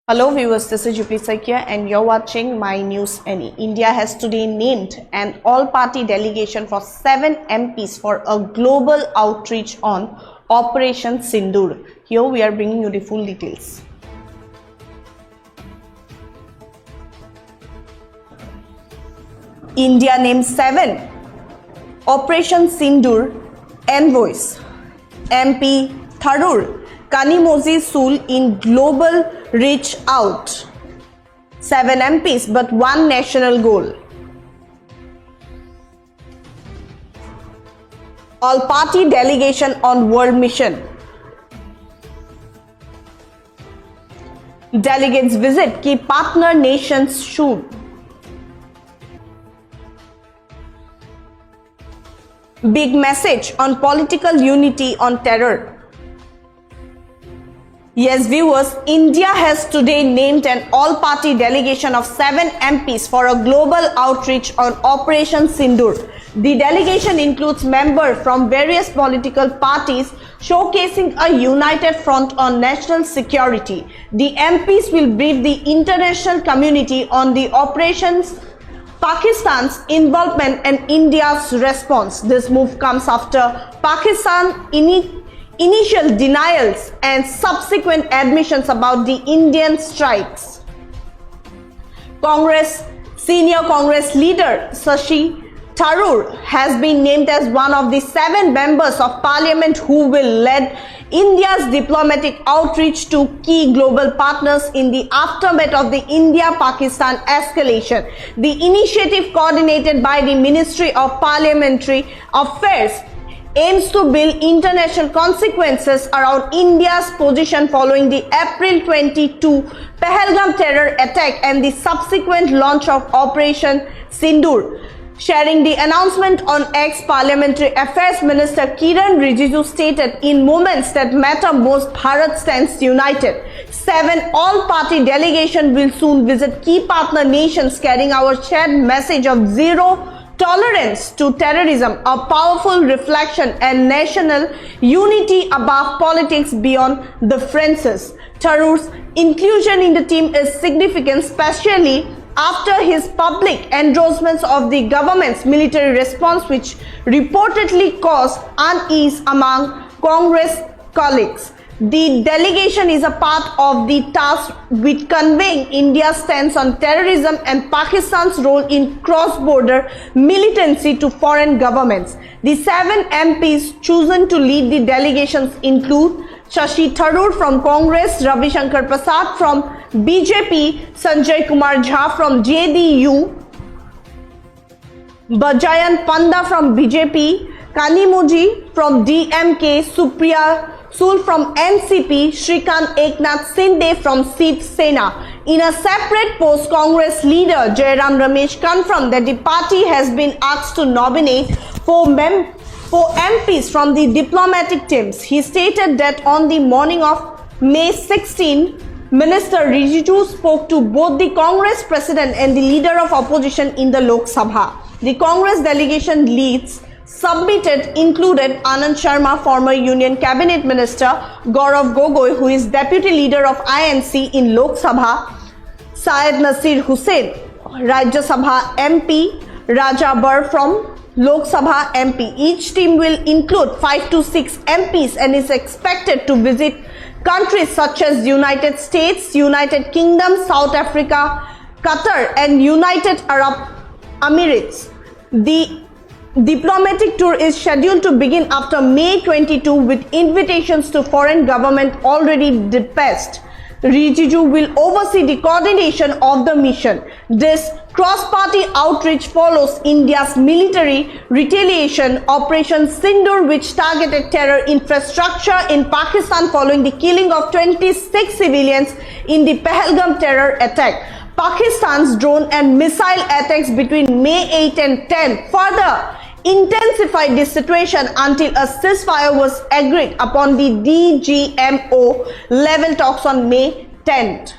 Hello viewers, this is Jupli Sakia and you're watching My News Any. India has today named an all-party delegation for 7 MPs for a global outreach on Operation Sindoor. Here we are bringing you the full details. India names 7 Operation Sindoor envoys. MP Tharoor Kanimozhi Sul in global reach out. 7 MPs but one national goal. All-party delegation on world mission. Delegates visit key partner nations soon. Big message on political unity on terror. Yes viewers, India has today named an all-party delegation of 7 MPs for a global outreach on Operation Sindoor. The delegation includes members from various political parties showcasing a united front on national security. The MPs will brief the international community on the operations, Pakistan's involvement and India's response. This move comes after Pakistan initial denials and subsequent admissions about the Indian strikes. Senior Congress leader Shashi Tharoor has been named as one of the 7 members of parliament who will lead India's diplomatic outreach to key global partners in the aftermath of the India-Pakistan escalation. The initiative, coordinated by the Ministry of Parliamentary Affairs, aims to build international consequences around India's position following the April 22 Pahalgam terror attack and the subsequent launch of Operation Sindoor. Sharing the announcement on X, Parliamentary Affairs Minister Kiran Rijiju stated, "In moments that matter most, Bharat stands united. 7 all-party delegation will soon visit key partner nations carrying our shared message of zero tolerance to terrorism, a powerful reflection and national unity above politics beyond the fences." Tharoor's inclusion in the team is significant, especially after his public endorsements of the government's military response, which reportedly caused unease among Congress colleagues. The delegation is a part of the task with conveying India's stance on terrorism and Pakistan's role in cross-border militancy to foreign governments. The 7 MPs chosen to lead the delegations include Shashi Tharoor from Congress, Ravi Shankar Prasad from BJP, Sanjay Kumar Jha from JDU, Bajayan Panda from BJP, Kanimozhi from DMK, Supriya Sul from NCP, Shrikant Eknath Shinde from Shiv Sena. In a separate post, Congress leader Jairam Ramesh confirmed that the party has been asked to nominate 4 MPs from the diplomatic teams. He stated that on the morning of May 16, Minister Rijiju spoke to both the Congress president and the leader of opposition in the Lok Sabha. The Congress delegation leads submitted included Anand Sharma, former Union Cabinet Minister, Gaurav Gogoi, who is Deputy Leader of INC in Lok Sabha, Syed Nasir Hussain, Rajya Sabha MP, Raja Bar from Lok Sabha MP. Each team will include 5 to 6 MPs and is expected to visit countries such as United States, United Kingdom, South Africa, Qatar and United Arab Emirates. The diplomatic tour is scheduled to begin after May 22 with invitations to foreign government already dispatched. Rijiju will oversee the coordination of the mission. This cross-party outreach follows India's military retaliation Operation Sindoor, which targeted terror infrastructure in Pakistan following the killing of 26 civilians in the Pahalgam terror attack. Pakistan's drone and missile attacks between May 8 and 10 further intensified the situation until a ceasefire was agreed upon the DGMO level talks on May 10th.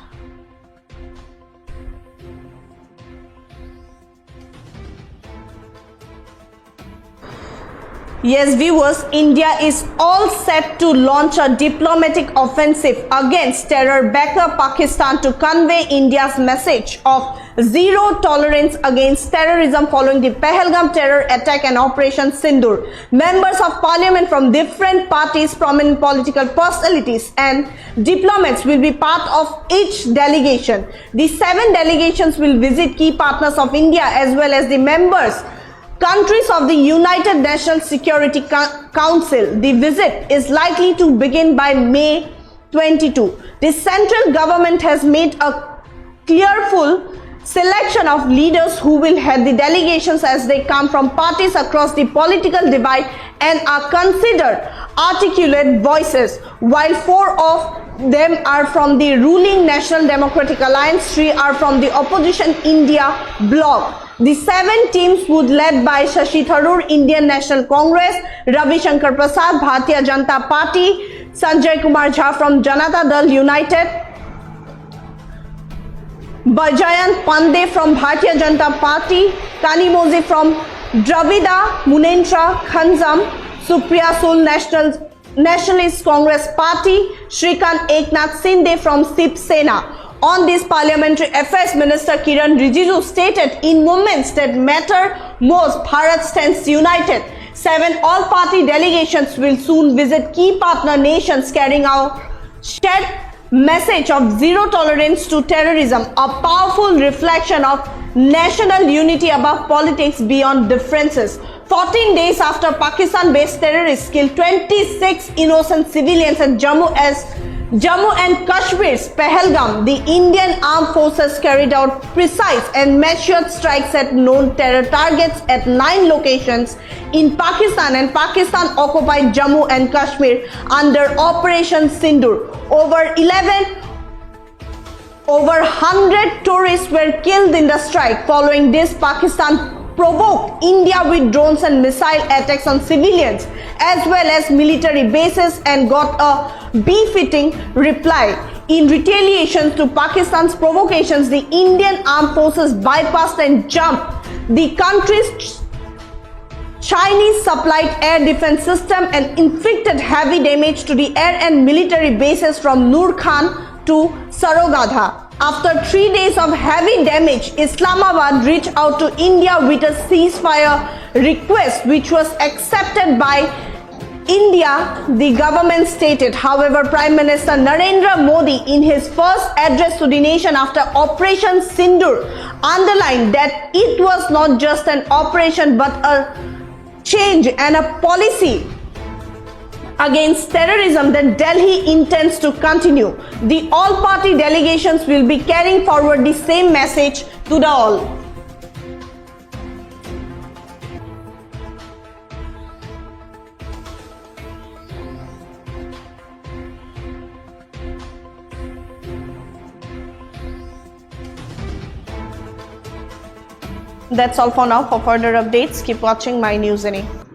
Yes, viewers, India is all set to launch a diplomatic offensive against terror backer Pakistan to convey India's message of zero tolerance against terrorism following the Pahalgam terror attack and Operation Sindoor. Members of parliament from different parties, prominent political personalities and diplomats will be part of each delegation. The 7 delegations will visit key partners of India as well as the countries of the United Nations Security Council. The visit is likely to begin by May 22. The central government has made a careful selection of leaders who will head the delegations as they come from parties across the political divide and are considered articulate voices. While 4 of them are from the ruling National Democratic Alliance, 3 are from the opposition India bloc. The 7 teams would led by Shashi Tharoor, Indian National Congress, Ravi Shankar Prasad, Bharatiya Janata Party, Sanjay Kumar Jha from Janata Dal United, Bajayant Pandey from Bharatiya Janata Party, Kanimozi from Dravida Munnetra Khanzam, Supriya Sule Nationalist Congress Party, Shrikant Eknath Shinde from Shiv Sena. On this, Parliamentary Affairs Minister Kiran Rijiju stated, in moments that matter most, Bharat stands united. 7 all-party delegations will soon visit key partner nations carrying out shared message of zero tolerance to terrorism, a powerful reflection of national unity above politics beyond differences. 14 days after Pakistan-based terrorists killed 26 innocent civilians at Jammu and Kashmir's Pahalgam, the Indian Armed Forces carried out precise and measured strikes at known terror targets at 9 locations in Pakistan, and Pakistan occupied Jammu and Kashmir under Operation Sindoor. Over 100 tourists were killed in the strike. Following this, Pakistan provoked India with drones and missile attacks on civilians as well as military bases and got a befitting reply. In retaliation to Pakistan's provocations, the Indian Armed Forces bypassed and jumped the country's Chinese supplied air defense system and inflicted heavy damage to the air and military bases from Nur Khan to Sarogadha. After 3 days of heavy damage, Islamabad reached out to India with a ceasefire request, which was accepted by India, the government stated. However, Prime Minister Narendra Modi, in his first address to the nation after Operation Sindoor, underlined that it was not just an operation but a change and a policy against terrorism that Delhi intends to continue. The all-party delegations will be carrying forward the same message to the all. That's all for now. For further updates, keep watching My News NA.